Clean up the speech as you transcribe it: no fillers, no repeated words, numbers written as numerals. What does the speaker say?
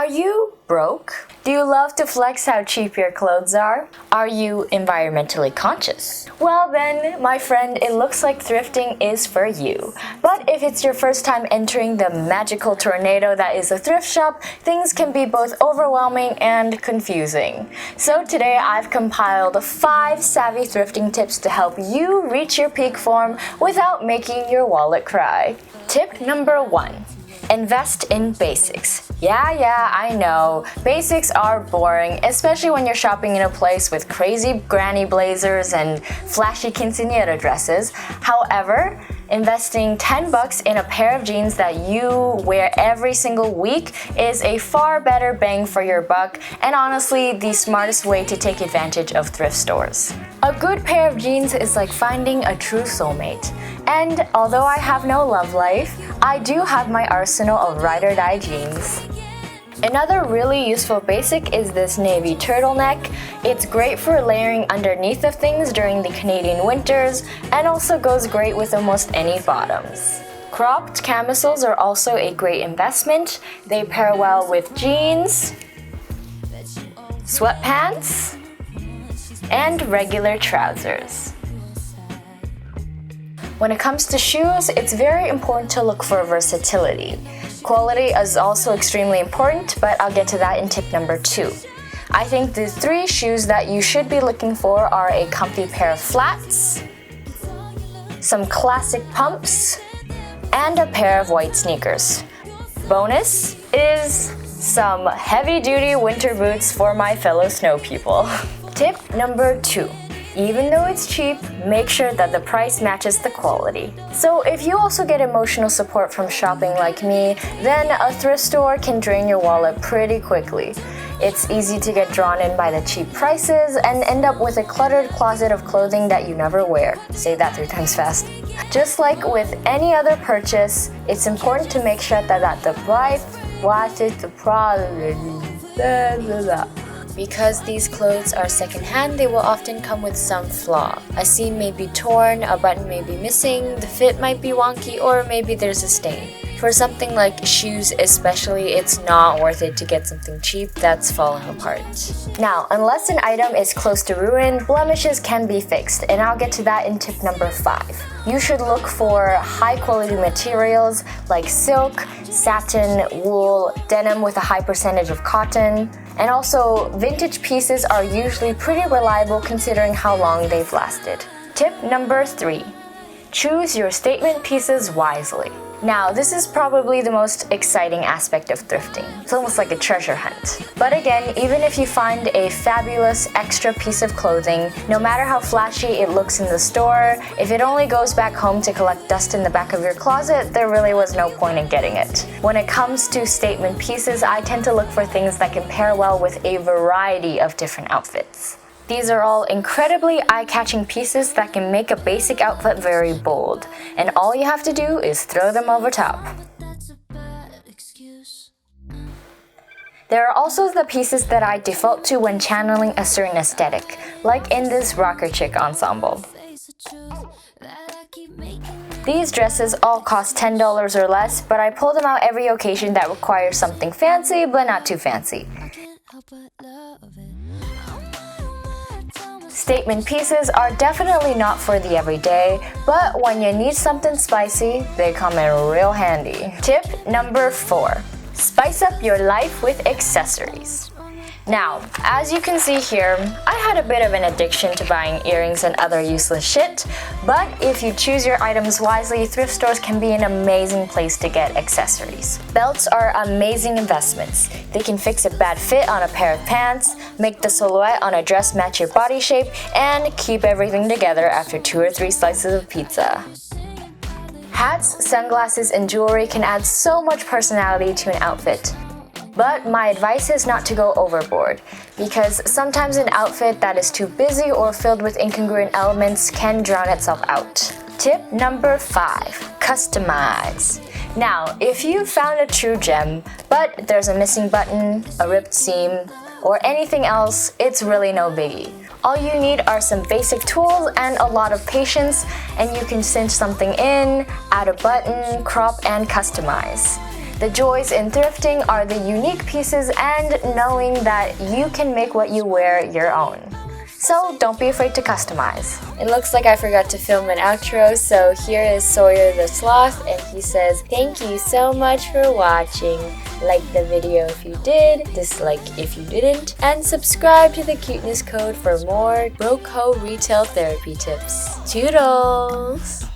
Are you broke? Do you love to flex how cheap your clothes are? Are you environmentally conscious? Well then, my friend, it looks like thrifting is for you. But if it's your first time entering the magical tornado that is a thrift shop, things can be both overwhelming and confusing. So today I've compiled 5 savvy thrifting tips to help you reach your peak form without making your wallet cry. Tip number 1. Invest in basics. Yeah, I know. Basics are boring, especially when you're shopping in a place with crazy granny blazers and flashy quinceañera dresses. However, investing $10 in a pair of jeans that you wear every single week is a far better bang for your buck and honestly the smartest way to take advantage of thrift stores. A good pair of jeans is like finding a true soulmate. And although I have no love life, I do have my arsenal of ride-or-die jeans. Another really useful basic is this navy turtleneck. It's great for layering underneath of things during the Canadian winters and also goes great with almost any bottoms. Cropped camisoles are also a great investment. They pair well with jeans, sweatpants, and regular trousers. When it comes to shoes, it's very important to look for versatility. Quality is also extremely important, but I'll get to that in tip number 2. I think the 3 shoes that you should be looking for are a comfy pair of flats, some classic pumps, and a pair of white sneakers. Bonus is some heavy-duty winter boots for my fellow snow people. Tip number 2. Even though it's cheap, make sure that the price matches the quality. So if you also get emotional support from shopping like me, then a thrift store can drain your wallet pretty quickly. It's easy to get drawn in by the cheap prices and end up with a cluttered closet of clothing that you never wear. Say that 3 times fast. Just like with any other purchase, it's important to make sure that the price matches the quality. Because these clothes are secondhand, they will often come with some flaw. A seam may be torn, a button may be missing, the fit might be wonky, or maybe there's a stain. For something like shoes especially, it's not worth it to get something cheap that's falling apart. Now, unless an item is close to ruin, blemishes can be fixed, and I'll get to that in tip number 5. You should look for high-quality materials like silk, satin, wool, denim with a high percentage of cotton, and also vintage pieces are usually pretty reliable considering how long they've lasted. Tip number 3. Choose your statement pieces wisely. Now, this is probably the most exciting aspect of thrifting. It's almost like a treasure hunt. But again, even if you find a fabulous extra piece of clothing, no matter how flashy it looks in the store, if it only goes back home to collect dust in the back of your closet, there really was no point in getting it. When it comes to statement pieces, I tend to look for things that can pair well with a variety of different outfits. These are all incredibly eye-catching pieces that can make a basic outfit very bold, and all you have to do is throw them over top. There are also the pieces that I default to when channeling a certain aesthetic, like in this rocker chick ensemble. These dresses all cost $10 or less, but I pull them out every occasion that requires something fancy but not too fancy. Statement pieces are definitely not for the everyday, but when you need something spicy, they come in real handy. Tip number 4. Spice up your life with accessories. Now, as you can see here, I had a bit of an addiction to buying earrings and other useless shit, but if you choose your items wisely, thrift stores can be an amazing place to get accessories. Belts are amazing investments. They can fix a bad fit on a pair of pants, make the silhouette on a dress match your body shape, and keep everything together after 2 or 3 slices of pizza. Hats, sunglasses, and jewelry can add so much personality to an outfit. But my advice is not to go overboard, because sometimes an outfit that is too busy or filled with incongruent elements can drown itself out. Tip number 5. Customize. Now, if you found a true gem, but there's a missing button, a ripped seam, or anything else, it's really no biggie. All you need are some basic tools and a lot of patience, and you can cinch something in, add a button, crop, and customize. The joys in thrifting are the unique pieces and knowing that you can make what you wear your own. So don't be afraid to customize. It looks like I forgot to film an outro, so here is Sawyer the Sloth, and he says, thank you so much for watching. Like the video if you did, dislike if you didn't, and subscribe to the Cuteness Code for more Broco retail therapy tips. Toodles!